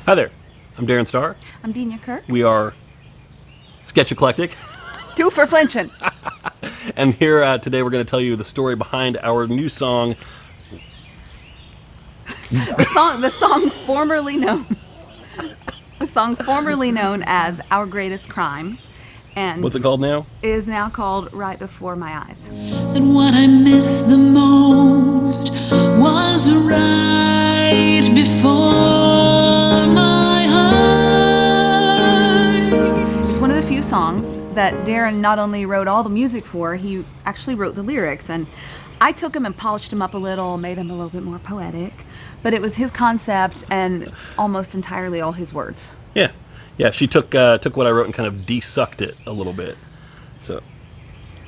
Hi there, I'm Darin Starr. I'm Denia Kirk. We are Sketch Eclectic. Two for flinching. And here today we're going to tell you the story behind our new song. The song formerly known as Our Greatest Crime. And What's it called now? Is now called Right Before My Eyes. And what I miss the most was right before my eyes. This is one of the few songs that Darin not only wrote all the music for, he actually wrote the lyrics. And I took them and polished them up a little, made them a little bit more poetic. But it was his concept and almost entirely all his words. Yeah, she took what I wrote and kind of de-sucked it a little bit. So,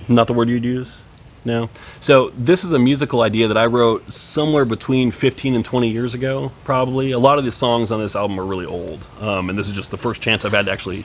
not the word you'd use? No? So, this is a musical idea that I wrote somewhere between 15 and 20 years ago, probably. A lot of the songs on this album are really old, and this is just the first chance I've had to actually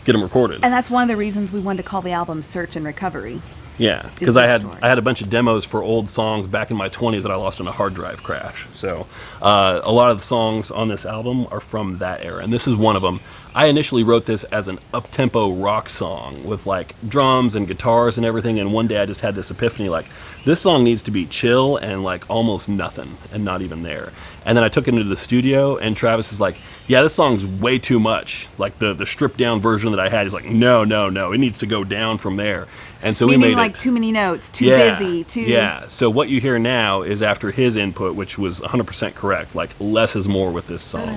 get them recorded. And that's one of the reasons we wanted to call the album Search and Recovery. Yeah, because I had a bunch of demos for old songs back in my 20s that I lost in a hard drive crash. So a lot of the songs on this album are from that era, and this is one of them. I initially wrote this as an up-tempo rock song with like drums and guitars and everything, and one day I just had this epiphany, like, this song needs to be chill and like almost nothing and not even there. And then I took it into the studio, and Travis is like, yeah, this song's way too much. Like the stripped down version that I had is like, no, it needs to go down from there. And so Meaning we made like too many notes, too busy, too... Yeah, so what you hear now is after his input, which was 100% correct. Like, less is more with this song.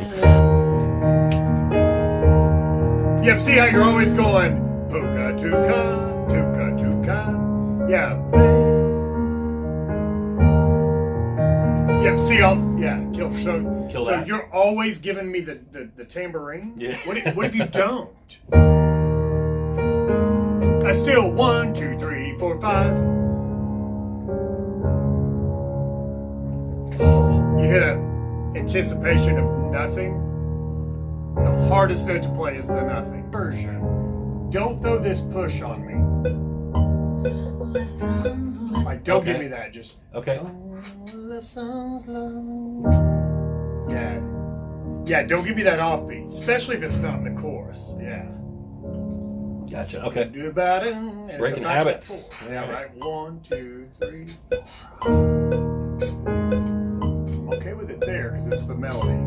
Yep, see how you're always going, puka tuka, tuka tuka, yeah. Yep, see, kill that. So you're always giving me the tambourine? Yeah. What if you don't? I still 1, 2, 3, 4, 5. You hear that anticipation of nothing? The hardest note to play is the nothing version. Don't throw this push on me. Like, don't give me that. Just okay. Yeah. Don't give me that offbeat, especially if it's not in the chorus. Yeah. Gotcha. Okay. Do about it. Breaking habits. Yeah, right. 1, 2, 3, 4. I'm okay with it there because it's the melody.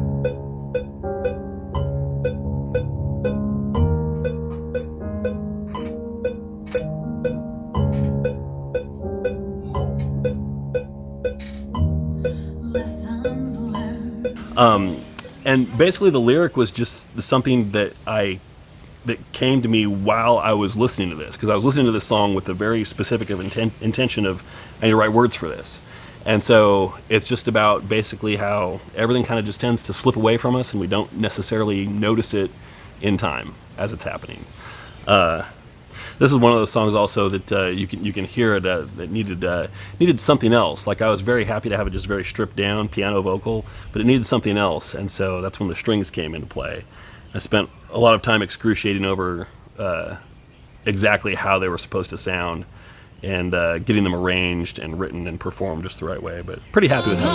And basically the lyric was just something that came to me while I was listening to this, because I was listening to this song with a very specific intention of, I need to write words for this. And so it's just about basically how everything kind of just tends to slip away from us and we don't necessarily notice it in time as it's happening. This is one of those songs also that you can hear it that needed something else. Like, I was very happy to have it just very stripped down piano vocal, but it needed something else, and so that's when the strings came into play. I spent a lot of time excruciating over exactly how they were supposed to sound and getting them arranged and written and performed just the right way, but pretty happy with them.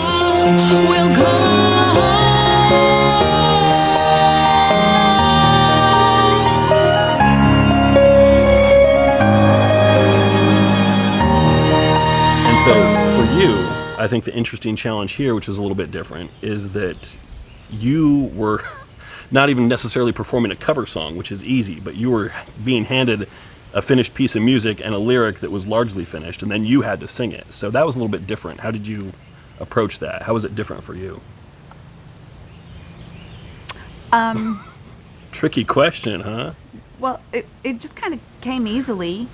So for you, I think the interesting challenge here, which is a little bit different, is that you were not even necessarily performing a cover song, which is easy, but you were being handed a finished piece of music and a lyric that was largely finished, and then you had to sing it. So that was a little bit different. How did you approach that? How was it different for you? Tricky question, huh? Well, it just kind of came easily.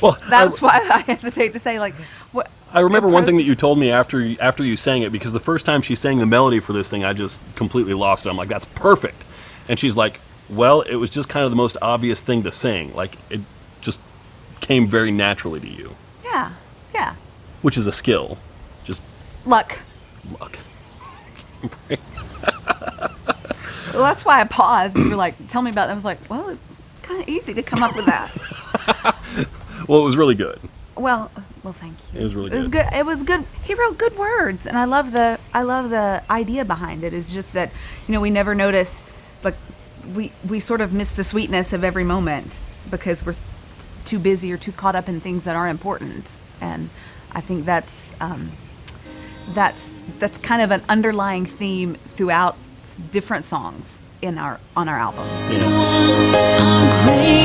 Well, that's why I hesitate to say, like, what. I remember one thing that you told me after you sang it, because the first time she sang the melody for this thing, I just completely lost it. I'm like, that's perfect. And she's like, well, it was just kind of the most obvious thing to sing. Like, it just came very naturally to you. Yeah. Which is a skill. Just luck. Well, that's why I paused. You were like, tell me about it. I was like, well, it's kind of easy to come up with that. Well, it was really good. Well, Well, thank you. It was really It was good. It was good. He wrote good words, and I love the idea behind it. It's just that we never notice, like we sort of miss the sweetness of every moment because we're too busy or too caught up in things that aren't important. And I think that's kind of an underlying theme throughout different songs on our album. It was a great